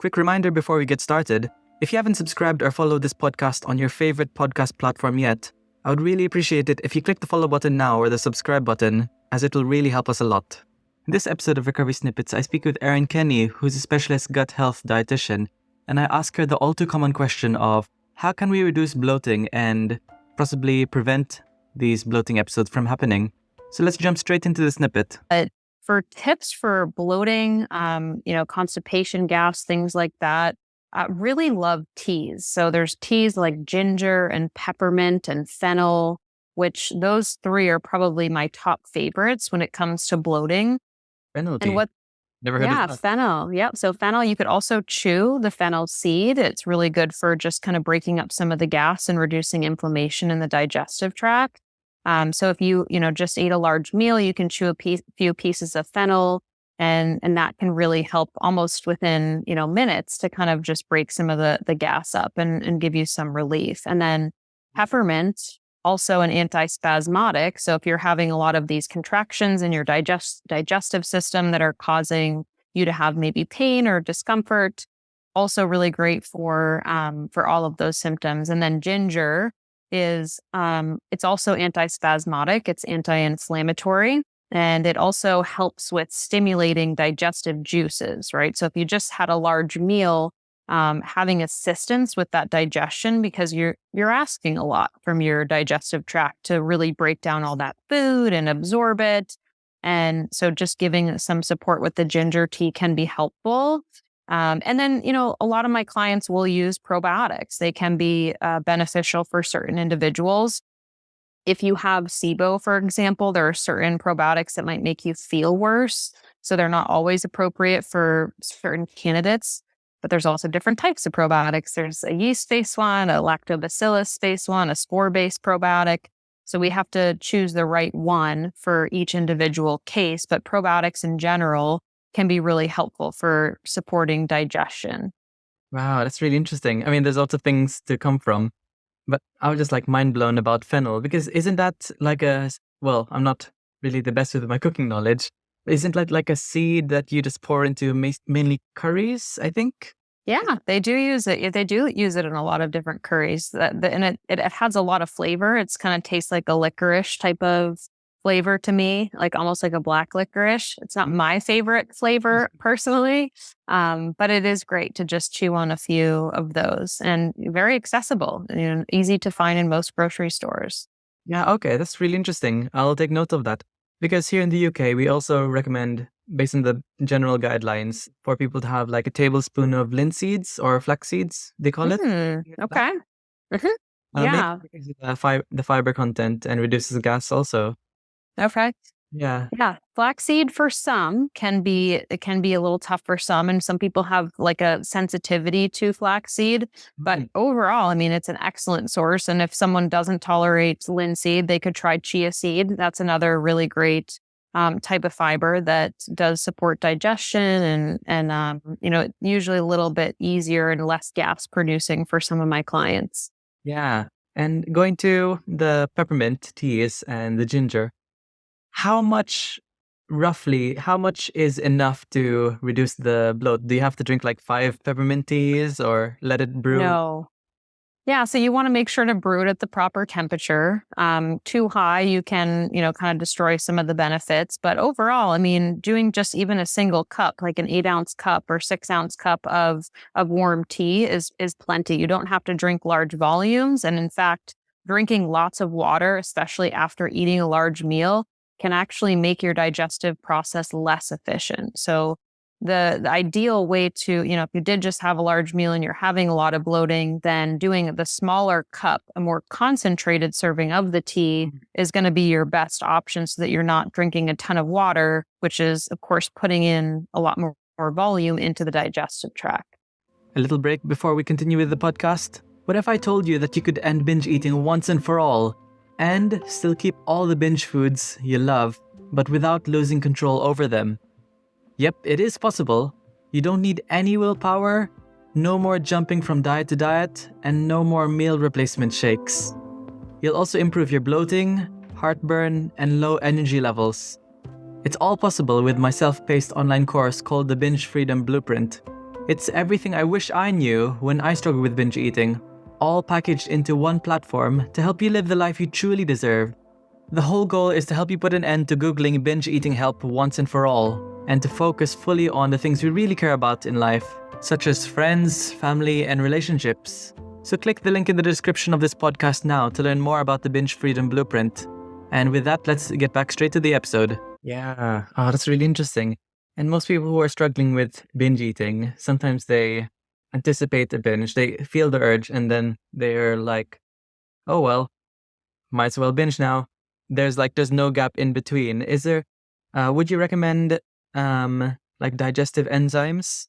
Quick reminder before we get started, if you haven't subscribed or followed this podcast on your favorite podcast platform yet, I would really appreciate it if you click the follow button now or the subscribe button, as it will really help us a lot. In this episode of Recovery Snippets, I speak with Erin Kenney, who's a specialist gut health dietitian, and I ask her the all too common question of how can we reduce bloating and possibly prevent these bloating episodes from happening. So let's jump straight into the snippet. For tips for bloating, constipation, gas, things like that, I really love teas. So there's teas like ginger and peppermint and fennel, which those three are probably my top favorites when it comes to bloating. Fennel tea. Never heard of that. Fennel. Yep. So fennel, you could also chew the fennel seed. It's really good for just kind of breaking up some of the gas and reducing inflammation in the digestive tract. So if you just ate a large meal, you can chew few pieces of fennel, and that can really help almost within, minutes to kind of just break some of the gas up and give you some relief. And then peppermint, also an antispasmodic. So if you're having a lot of these contractions in your digestive system that are causing you to have maybe pain or discomfort, also really great for all of those symptoms. And then ginger is it's also antispasmodic, it's anti-inflammatory, and it also helps with stimulating digestive juices, right? So if you just had a large meal, having assistance with that digestion, because you're asking a lot from your digestive tract to really break down all that food and absorb it. And so just giving some support with the ginger tea can be helpful. And then, a lot of my clients will use probiotics. They can be beneficial for certain individuals. If you have SIBO, for example, there are certain probiotics that might make you feel worse. So they're not always appropriate for certain candidates. But there's also different types of probiotics. There's a yeast-based one, a lactobacillus-based one, a spore-based probiotic. So we have to choose the right one for each individual case. But probiotics in general can be really helpful for supporting digestion. Wow, that's really interesting. I mean, there's lots of things to come from, but I was just mind blown about fennel, because isn't that I'm not really the best with my cooking knowledge. Isn't that like a seed that you just pour into mainly curries, I think? Yeah, they do use it. They do use it in a lot of different curries. And it has a lot of flavor. It's kind of tastes like a licorice type of flavor to me, like almost like a black licorice. It's not my favorite flavor personally, but it is great to just chew on a few of those, and very accessible, easy to find in most grocery stores. Yeah, okay, that's really interesting. I'll take note of that, because here in the UK, we also recommend, based on the general guidelines, for people to have like a tablespoon of linseeds or flax seeds, they call it. Okay. Yeah. Because the fiber content and reduces gas also. Okay. Yeah. Yeah. Flaxseed for some can be a little tough for some, and some people have like a sensitivity to flaxseed. But overall, I mean, it's an excellent source. And if someone doesn't tolerate linseed, they could try chia seed. That's another really great type of fiber that does support digestion and usually a little bit easier and less gas producing for some of my clients. Yeah. And going to the peppermint teas and the ginger, how much is enough to reduce the bloat? Do you have to drink like 5 peppermint teas or let it brew? No. Yeah, so you want to make sure to brew it at the proper temperature. Too high, you can, kind of destroy some of the benefits. But overall, I mean, doing just even a single cup, like an 8-ounce cup or 6-ounce cup of warm tea is plenty. You don't have to drink large volumes. And in fact, drinking lots of water, especially after eating a large meal, can actually make your digestive process less efficient. So the ideal way to, if you did just have a large meal and you're having a lot of bloating, then doing the smaller cup, a more concentrated serving of the tea is going to be your best option, so that you're not drinking a ton of water, which is, of course, putting in a lot more volume into the digestive tract. A little break before we continue with the podcast. What if I told you that you could end binge eating once and for all, and still keep all the binge foods you love, but without losing control over them? Yep, it is possible. You don't need any willpower, no more jumping from diet to diet, and no more meal replacement shakes. You'll also improve your bloating, heartburn, and low energy levels. It's all possible with my self-paced online course called the Binge Freedom Blueprint. It's everything I wish I knew when I struggled with binge eating, all packaged into one platform to help you live the life you truly deserve. The whole goal is to help you put an end to Googling binge eating help once and for all, and to focus fully on the things we really care about in life, such as friends, family, and relationships. So click the link in the description of this podcast now to learn more about the Binge Freedom Blueprint. And with that, let's get back straight to the episode. Yeah, that's really interesting. And most people who are struggling with binge eating, sometimes they anticipate a binge, they feel the urge, and then they're like, oh well, might as well binge now. There's no gap in between. Is there, would you recommend digestive enzymes?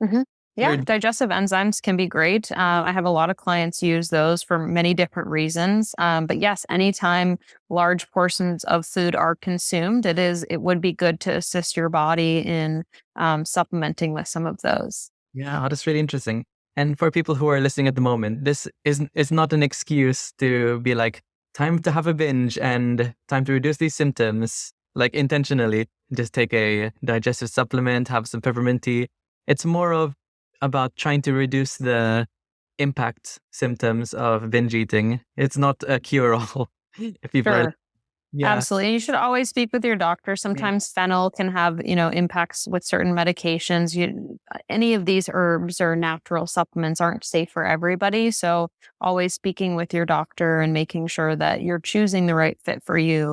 Mm-hmm. Yeah, Or- digestive enzymes can be great. I have a lot of clients use those for many different reasons. But yes, anytime large portions of food are consumed, it would be good to assist your body in supplementing with some of those. Yeah, that's really interesting. And for people who are listening at the moment, this is not an excuse to be like, time to have a binge and time to reduce these symptoms, like intentionally. Just take a digestive supplement, have some peppermint tea. It's more about trying to reduce the impact symptoms of binge eating. It's not a cure-all. If people are, Sure. yeah, Absolutely. You should always speak with your doctor. Sometimes fennel can have, impacts with certain medications. Any of these herbs or natural supplements aren't safe for everybody. So always speaking with your doctor and making sure that you're choosing the right fit for you